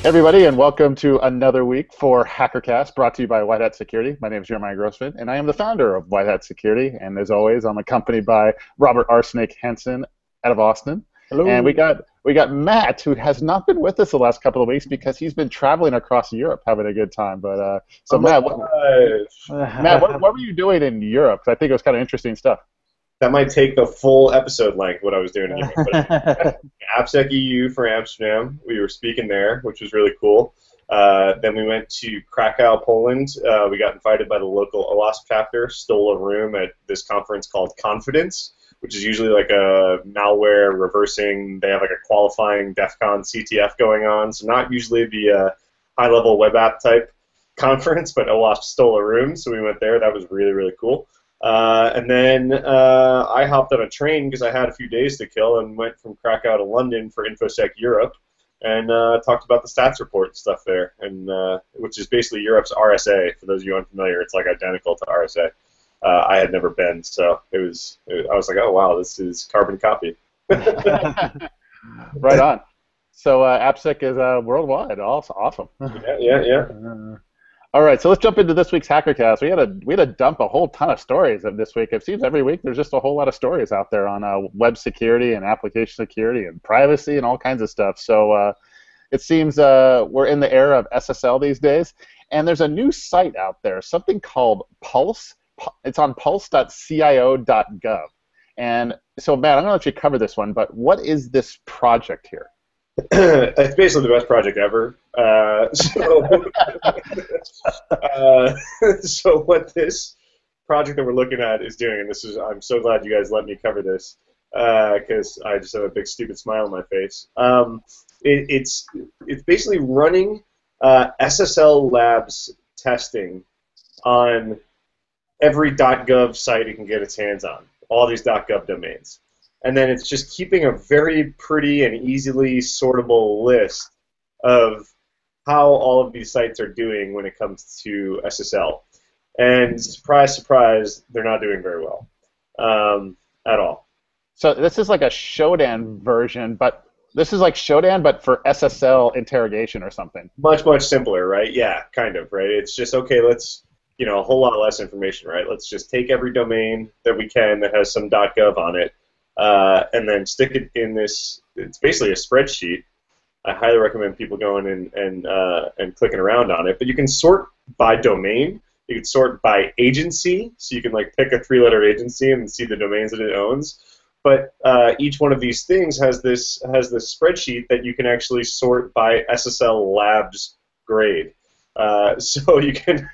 Everybody, and welcome to another week for HackerCast, brought to you by White Hat Security. My name is Jeremiah Grossman, and I am the founder of White Hat Security. And as always, I'm accompanied by Robert R. Snake Hansen out of Austin. Hello. And we got Matt, who has not been with us the last couple of weeks because he's been traveling across Europe having a good time. But Matt, what were you doing in Europe? 'Cause I think it was kind of interesting stuff. That might take the full episode length, what I was doing in Europe. But AppSec EU for Amsterdam. We were speaking there, which was really cool. Then we went to Krakow, Poland. We got invited by the local OWASP chapter, stole a room at this conference called Confidence, which is usually like a malware reversing. They have like a qualifying DEF CON CTF going on, so not usually the high-level web app type conference, but OWASP stole a room, so we went there. That was really, really cool. And then I hopped on a train because I had a few days to kill and went from Krakow to London for InfoSec Europe and talked about the stats report and stuff there, and which is basically Europe's RSA. For those of you unfamiliar, it's like identical to RSA. I had never been, so I was like, oh wow, this is carbon copy. Right on. So AppSec is worldwide. Awesome. Yeah. All right, so let's jump into this week's HackerCast. We had to dump a whole ton of stories of this week. It seems every week there's just a whole lot of stories out there on web security and application security and privacy and all kinds of stuff. So it seems we're in the era of SSL these days, and there's a new site out there, something called Pulse. It's on pulse.cio.gov. And so, Matt, I'm going to let you cover this one, but what is this project here? It's basically the best project ever. So what this project that we're looking at is doing, and I'm so glad you guys let me cover this because I just have a big stupid smile on my face. It's basically running SSL Labs testing on every .gov site it can get its hands on, all these .gov domains. And then it's just keeping a very pretty and easily sortable list of how all of these sites are doing when it comes to SSL. And surprise, surprise, they're not doing very well at all. So this is like a Shodan version, but this is like Shodan, but for SSL interrogation or something. Much, much simpler, right? Yeah, kind of, right? It's just, okay, let's, a whole lot less information, right? Let's just take every domain that we can that has some .gov on it, and then stick it in this. It's basically a spreadsheet. I highly recommend people going and clicking around on it. But you can sort by domain. You can sort by agency, so you can like pick a 3-letter agency and see the domains that it owns. But each one of these things has this spreadsheet that you can actually sort by SSL Labs grade. So you can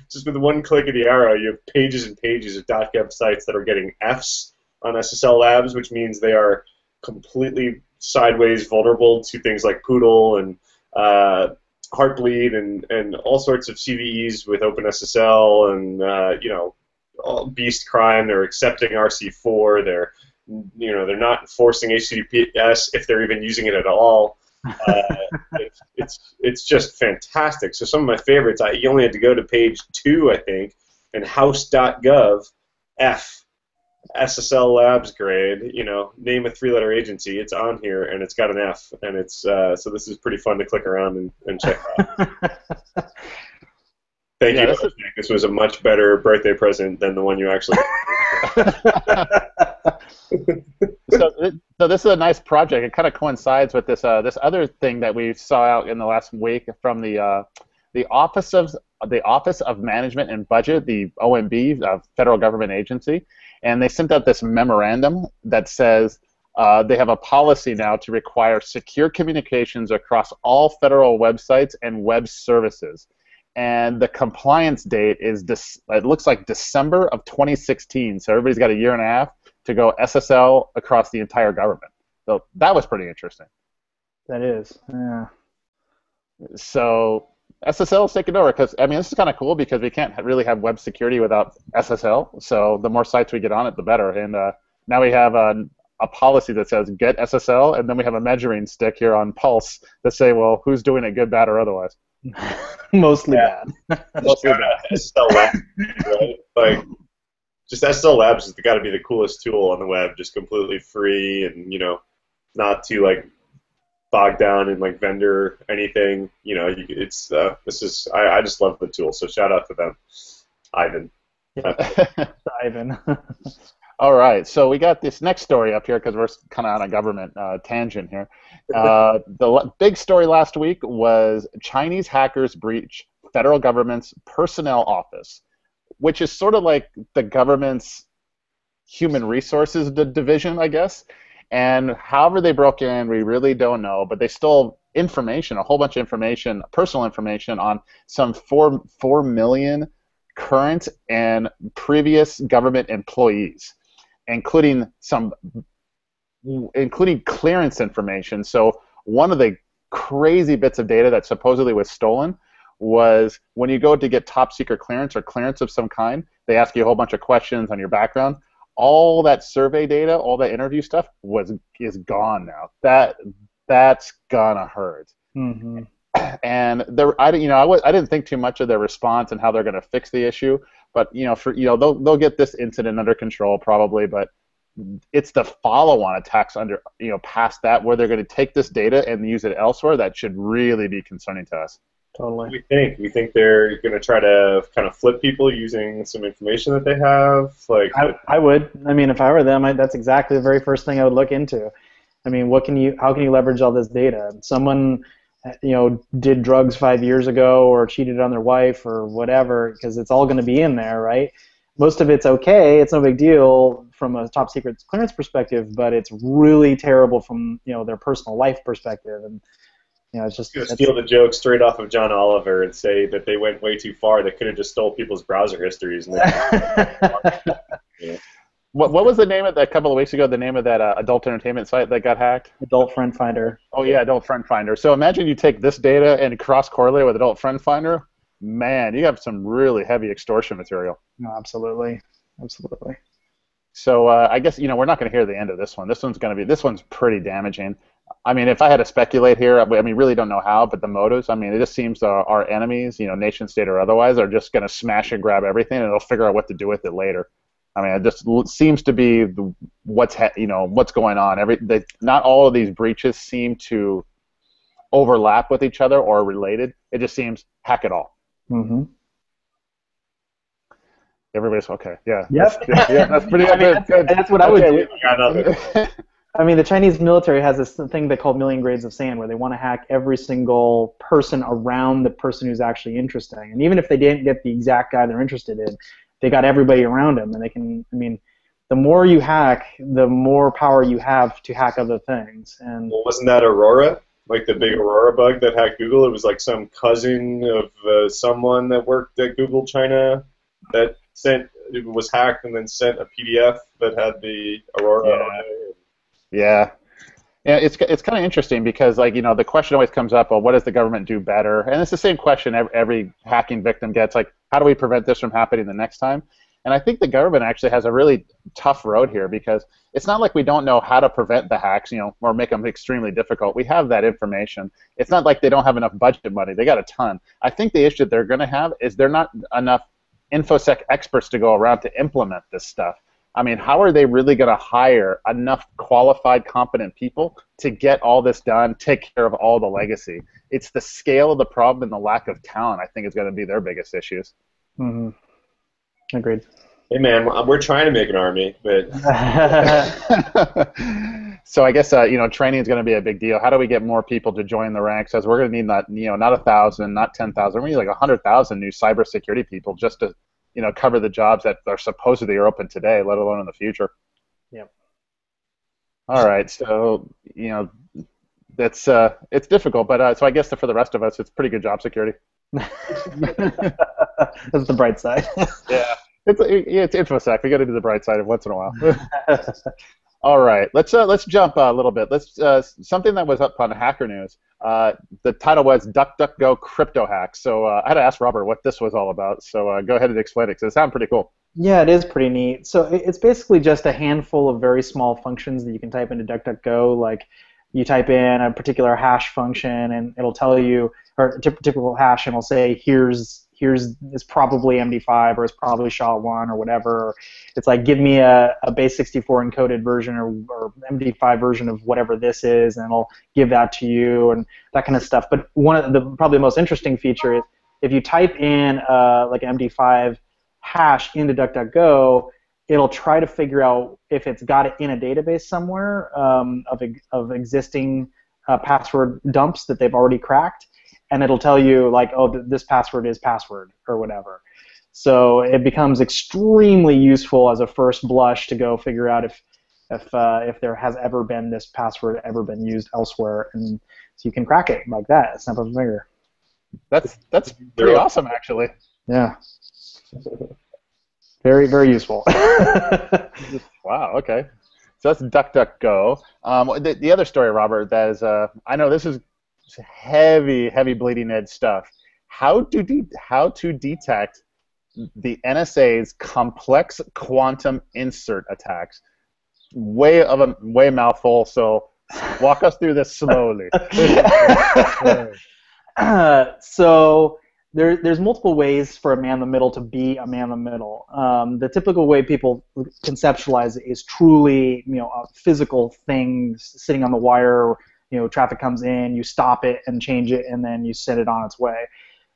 just with one click of the arrow, you have pages and pages of .gov sites that are getting Fs on SSL Labs, which means they are completely sideways vulnerable to things like Poodle and Heartbleed and all sorts of CVEs with OpenSSL and all Beast Crime. They're accepting RC4. They're not enforcing HTTPS if they're even using it at all. It's just fantastic. So some of my favorites, you only had to go to page 2, I think, and house.gov F. SSL Labs grade, name a 3-letter agency. It's on here, and it's got an F, and it's so this is pretty fun to click around and check out. Thank you. This was a much better birthday present than the one you actually So this is a nice project. It kind of coincides with this this other thing that we saw out in the last week from the Office of Management and Budget, the OMB, federal government agency, and they sent out this memorandum that says they have a policy now to require secure communications across all federal websites and web services. And the compliance date is it looks like December of 2016. So everybody's got a year and a half to go SSL across the entire government. So that was pretty interesting. That is, yeah. So SSL is taking over because, this is kind of cool because we can't really have web security without SSL. So the more sites we get on it, the better. And now we have a policy that says get SSL, and then we have a measuring stick here on Pulse that say, well, who's doing it, good, bad, or otherwise? Mostly bad. Mostly bad. SSL Labs, right? Like, just SSL Labs has got to be the coolest tool on the web, just completely free and not too bogged down in like vendor anything. You know, it's this is I just love the tool. So shout out to them, Ivan. Ivan. All right, so we got this next story up here because we're kind of on a government tangent here. Big story last week was Chinese hackers breach federal government's personnel office, which is sort of like the government's human resources division, I guess. And however they broke in, we really don't know, but they stole information, a whole bunch of information, personal information on some 4 million current and previous government employees, including clearance information. So one of the crazy bits of data that supposedly was stolen was when you go to get top secret clearance or clearance of some kind, they ask you a whole bunch of questions on your background. All that survey data, all that interview stuff is gone now. That's gonna hurt. Mm-hmm. And I didn't think too much of their response and how they're going to fix the issue, but they'll get this incident under control probably, but it's the follow-on attacks past that where they're going to take this data and use it elsewhere that should really be concerning to us. Totally. We think they're going to try to kind of flip people using some information that they have. Like I would. I mean, if I were them, that's exactly the very first thing I would look into. I mean, how can you leverage all this data? Someone, did drugs 5 years ago or cheated on their wife or whatever, because it's all going to be in there, right? Most of it's okay. It's no big deal from a top secret clearance perspective, but it's really terrible from their personal life perspective. And it's just going to steal the joke straight off of John Oliver and say that they went way too far. They could have just stole people's browser histories. And yeah. What was the name of that a couple of weeks ago? The name of that adult entertainment site that got hacked? Adult Friend Finder. Oh yeah, Adult Friend Finder. So imagine you take this data and cross-correlate it with Adult Friend Finder. Man, you have some really heavy extortion material. No, absolutely. So I guess we're not going to hear the end of this one. This one's pretty damaging. I mean, if I had to speculate here, I mean, really don't know how, but the motives. I mean, it just seems our enemies, nation state or otherwise, are just going to smash and grab everything, and they'll figure out what to do with it later. I mean, it just seems to be what's going on. Not all of these breaches seem to overlap with each other or are related. It just seems hack it all. Mm-hmm. Everybody's okay. Yeah. Yep. That's pretty good. That's what I would do. I mean, the Chinese military has this thing they call million grains of sand, where they want to hack every single person around the person who's actually interesting. And even if they didn't get the exact guy they're interested in, they got everybody around him, and they can. I mean, the more you hack, the more power you have to hack other things. And well, wasn't that Aurora? Like the big Aurora bug that hacked Google? It was like some cousin of someone that worked at Google China that was hacked and then sent a PDF that had the Aurora on it. Yeah. Yeah, it's kind of interesting because, the question always comes up, well, what does the government do better? And it's the same question every hacking victim gets, like, how do we prevent this from happening the next time? And I think the government actually has a really tough road here because it's not like we don't know how to prevent the hacks, or make them extremely difficult. We have that information. It's not like they don't have enough budget money. They got a ton. I think the issue they're going to have is they're not enough InfoSec experts to go around to implement this stuff. I mean, how are they really going to hire enough qualified, competent people to get all this done, take care of all the legacy? It's the scale of the problem and the lack of talent, I think, is going to be their biggest issues. Mm-hmm. Agreed. Hey, man, we're trying to make an army, but... So I guess, training is going to be a big deal. How do we get more people to join the ranks? As we're going to need not 1,000, not 10,000, we need like 100,000 new cybersecurity people just to cover the jobs that are supposedly open today, let alone in the future. Yep. All right, so that's it's difficult, but so I guess for the rest of us, it's pretty good job security. That's the bright side. Yeah, it's InfoSec. We got to do the bright side once in a while. All right, let's jump a little bit. Let's something that was up on Hacker News. The title was DuckDuckGo Crypto Hack. So I had to ask Robert what this was all about. So go ahead and explain it, because it sounded pretty cool. Yeah, it is pretty neat. So it's basically just a handful of very small functions that you can type into DuckDuckGo. Like you type in a particular hash function, and it'll tell you, or a typical hash, and it'll say, here's it's probably MD5 or it's probably SHA-1 or whatever. It's like, give me a base64 encoded version or MD5 version of whatever this is, and it'll give that to you and that kind of stuff. But one of the probably the most interesting feature is if you type in like an MD5 hash into DuckDuckGo, it'll try to figure out if it's got it in a database somewhere of existing password dumps that they've already cracked, and it'll tell you like, oh, this password is password or whatever. So it becomes extremely useful as a first blush to go figure out if there has ever been this password ever been used elsewhere, and so you can crack it like that, snap of a finger. That's pretty awesome, actually. Yeah. Very, very useful. Wow, okay. So that's DuckDuckGo. The other story, Robert, that is, I know this is heavy bleeding edge stuff. How to detect the NSA's complex quantum insert attacks? Way mouthful, so walk us through this slowly. So there's multiple ways for a man-in-the-middle to be a man-in-the-middle. The typical way people conceptualize it is truly, a physical thing sitting on the wire. Traffic comes in, you stop it and change it, and then you send it on its way.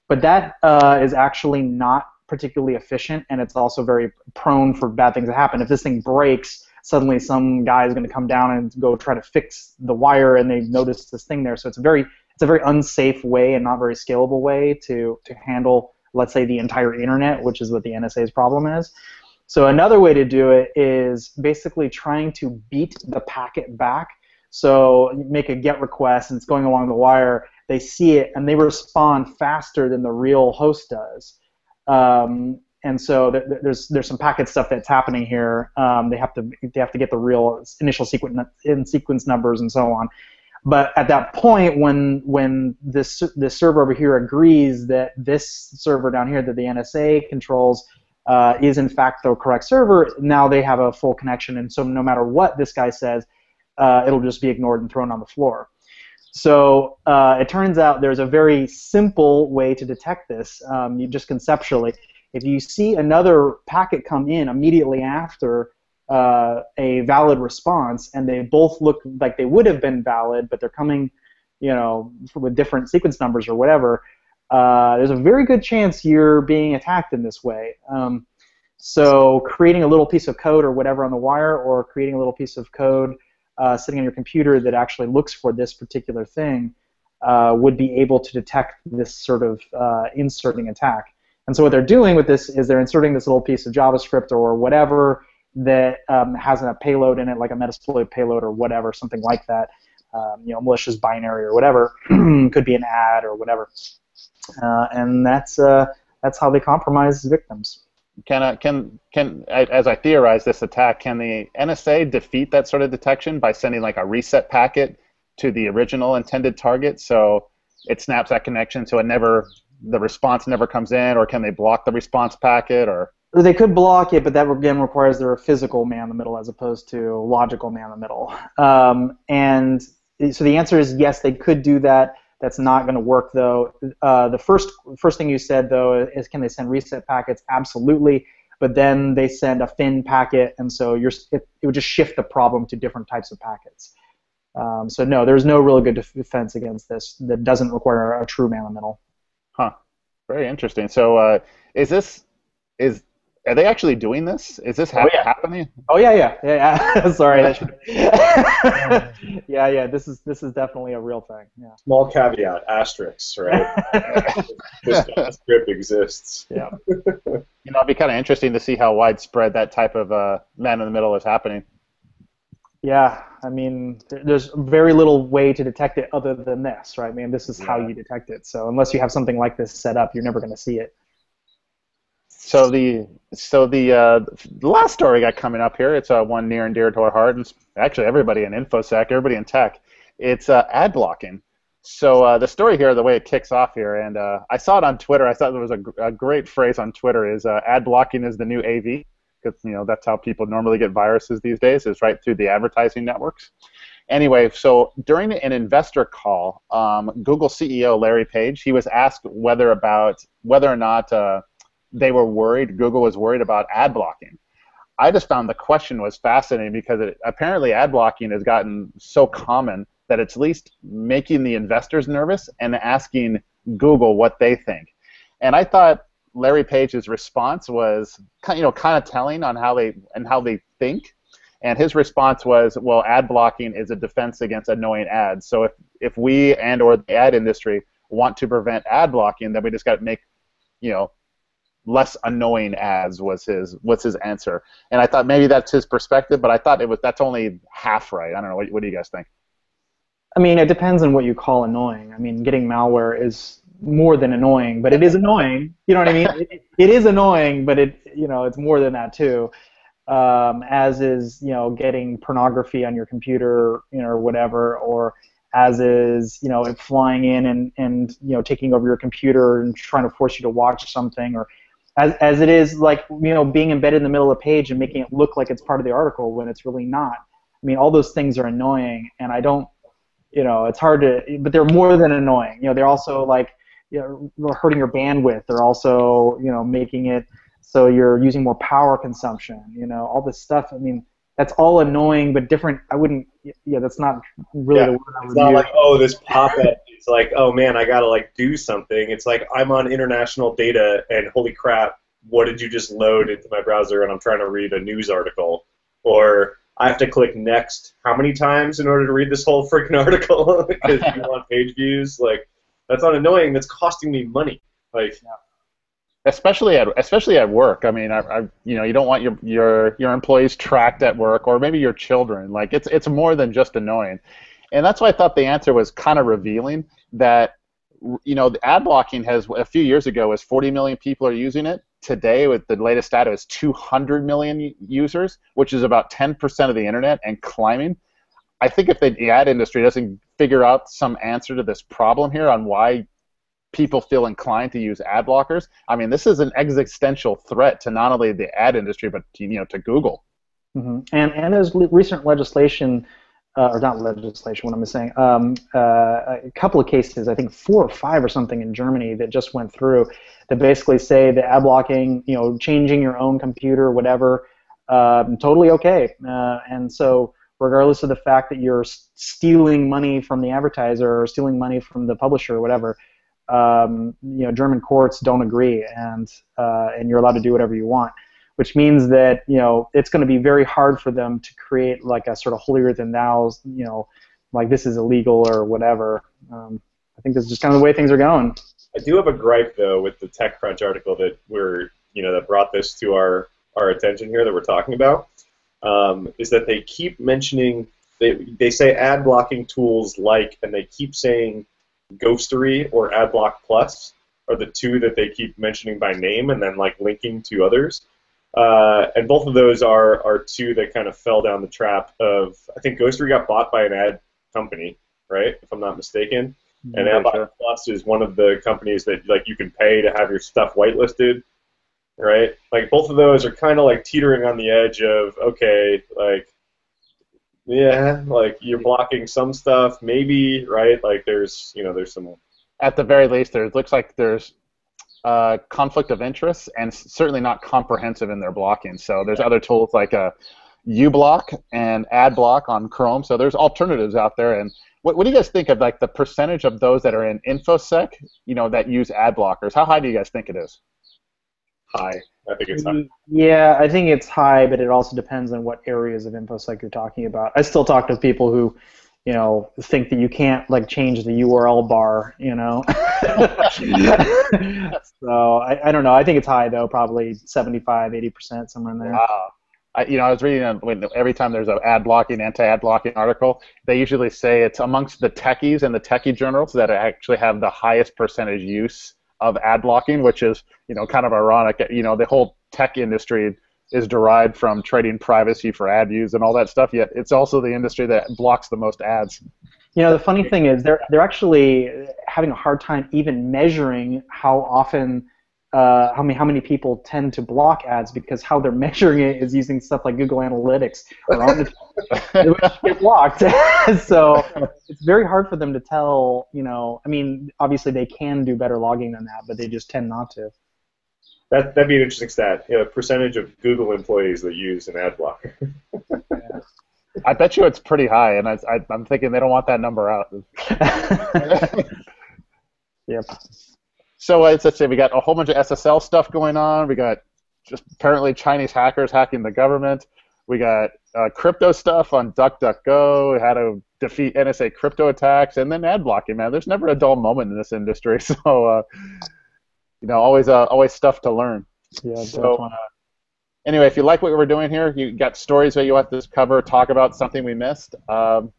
But that is actually not particularly efficient, and it's also very prone for bad things to happen. If this thing breaks, suddenly some guy is going to come down and go try to fix the wire, and they notice this thing there. So it's a very unsafe way and not very scalable way to handle, let's say, the entire internet, which is what the NSA's problem is. So another way to do it is basically trying to beat the packet back. So you make a GET request and it's going along the wire, they see it and they respond faster than the real host does. And so there's some packet stuff that's happening here. They have to get the real initial sequence numbers and so on. But at that point, when this server over here agrees that this server down here that the NSA controls is in fact the correct server, now they have a full connection, and so no matter what this guy says, it'll just be ignored and thrown on the floor. So it turns out there's a very simple way to detect this. You just conceptually, if you see another packet come in immediately after a valid response, and they both look like they would have been valid, but they're coming, with different sequence numbers or whatever, there's a very good chance you're being attacked in this way. So creating a little piece of code or whatever on the wire, or creating a little piece of code sitting on your computer that actually looks for this particular thing would be able to detect this sort of inserting attack. And so what they're doing with this is they're inserting this little piece of JavaScript or whatever that has a payload in it, like a Metasploit payload or whatever, something like that, malicious binary or whatever, could be an ad or whatever, and that's how they compromise victims. Can as I theorize this attack, can the NSA defeat that sort of detection by sending like a reset packet to the original intended target, so it snaps that connection, so the response never comes in, or can they block the response packet, or? They could block it, but that again requires they're a physical man-in-the-middle as opposed to logical man-in-the-middle. And so the answer is yes, they could do that. That's not going to work, though. The first thing you said, though, is can they send reset packets? Absolutely. But then they send a fin packet, and so it would just shift the problem to different types of packets. So no, there's no really good defense against this that doesn't require a true man-in-the-middle. Huh. Very interesting. So are they actually doing this? Is this happening? Oh yeah. Sorry, that should. yeah. This is definitely a real thing. Yeah. Small caveat, asterisks, right? This script exists. Yeah. It'd be kind of interesting to see how widespread that type of man-in-the-middle is happening. Yeah, I mean, there's very little way to detect it other than this, right? I mean, this is how you detect it. So unless you have something like this set up, you're never going to see it. So the last story we got coming up here, it's one near and dear to our heart, and actually everybody in InfoSec, everybody in tech. It's ad blocking. So the story here, the way it kicks off here, and I saw it on Twitter. I thought there was a great phrase on Twitter is ad blocking is the new AV, because that's how people normally get viruses these days, is right through the advertising networks. Anyway, so during an investor call, Google CEO Larry Page, he was asked whether or not Google was worried about ad blocking. I just found the question was fascinating because apparently ad blocking has gotten so common that it's at least making the investors nervous and asking Google what they think. And I thought Larry Page's response was kind of telling on how they think. And his response was, well, ad blocking is a defense against annoying ads. So if we or the ad industry want to prevent ad blocking, then we just got to make, less annoying ads was his answer. And I thought maybe that's his perspective, but I thought that's only half right. I don't know. What do you guys think? I mean, it depends on what you call annoying. I mean, getting malware is more than annoying, but it is annoying. You know what I mean? It is annoying, but it's more than that too. As is, getting pornography on your computer, or whatever, or as is, it flying in and taking over your computer and trying to force you to watch something, or as it is like, being embedded in the middle of the page and making it look like it's part of the article when it's really not. I mean, all those things are annoying, and I don't, it's hard to, but they're more than annoying. They're also like, hurting your bandwidth. They're also, making it so you're using more power consumption. All this stuff. I mean, that's all annoying, but different. I wouldn't. Yeah, that's not really the word I would use. It's not like, oh, this pop-up. It's like, oh man, I gotta do something. It's like I'm on international data, and holy crap, what did you just load into my browser? And I'm trying to read a news article, or I have to click next how many times in order to read this whole freaking article because you want page views? Like, that's not annoying. That's costing me money. Like. Yeah. Especially at work. I mean, you don't want your employees tracked at work, or maybe your children. Like, it's more than just annoying, and that's why I thought the answer was kind of revealing. That the ad blocking has a few years ago was 40 million people are using it. Today, with the latest data, is 200 million users, which is about 10% of the internet and climbing. I think if the ad industry doesn't figure out some answer to this problem here on why people feel inclined to use ad blockers, I mean, this is an existential threat to not only the ad industry, but to Google. Mm-hmm. And there's recent legislation, or not legislation, what am I saying? A couple of cases, I think 4 or 5 or something in Germany that just went through that basically say that ad blocking, changing your own computer, whatever, totally okay. And so regardless of the fact that you're stealing money from the advertiser or stealing money from the publisher or whatever, German courts don't agree, and you're allowed to do whatever you want, which means that it's going to be very hard for them to create like a sort of holier than thou, like this is illegal or whatever. I think this is just kind of the way things are going. I do have a gripe though with the TechCrunch article that that brought this to our attention here that we're talking about, is that they keep mentioning they say ad blocking tools and they keep saying Ghostery or AdBlock Plus are the two that they keep mentioning by name and then linking to others. And both of those are two that kind of fell down the trap of, I think Ghostery got bought by an ad company, right? If I'm not mistaken. And AdBlock Plus is one of the companies that you can pay to have your stuff whitelisted, right? Both of those are kind of teetering on the edge of, okay, yeah, you're blocking some stuff, maybe, right? There's some. At the very least, it looks like there's conflict of interest, and certainly not comprehensive in their blocking. So there's other tools like uBlock and AdBlock on Chrome. So there's alternatives out there. And what do you guys think of the percentage of those that are in InfoSec, that use ad blockers? How high do you guys think it is? High. I think it's high. Yeah, I think it's high, but it also depends on what areas of InfoSec you're talking about. I still talk to people who, think that you can't change the URL bar, So I don't know. I think it's high though, probably 75, 80%, somewhere in there. Wow. I was reading every time there's an ad blocking, anti-ad blocking article, they usually say it's amongst the techies and the techie journals that actually have the highest percentage use of ad blocking, which is kind of ironic. The whole tech industry is derived from trading privacy for ad views and all that stuff. Yet it's also the industry that blocks the most ads. The funny thing is they're actually having a hard time even measuring how often how many people tend to block ads, because how they're measuring it is using stuff like Google Analytics around which get blocked. So it's very hard for them to tell. I mean, obviously they can do better logging than that, but they just tend not to. That'd be an interesting stat. Percentage of Google employees that use an ad blocker. Yeah. I bet you it's pretty high, and I'm thinking they don't want that number out. Yep. So let's say we got a whole bunch of SSL stuff going on. We got just apparently Chinese hackers hacking the government. We got crypto stuff on DuckDuckGo, how to defeat NSA crypto attacks, and then ad blocking. Man, there's never a dull moment in this industry. So always stuff to learn. Yeah. So anyway, if you like what we're doing here, you got stories that you want us to cover, talk about something we missed,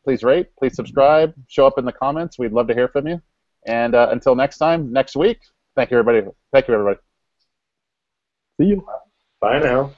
please rate, please subscribe, show up in the comments. We'd love to hear from you. And until next time, next week, thank you, everybody. Thank you, everybody. See you. Bye now.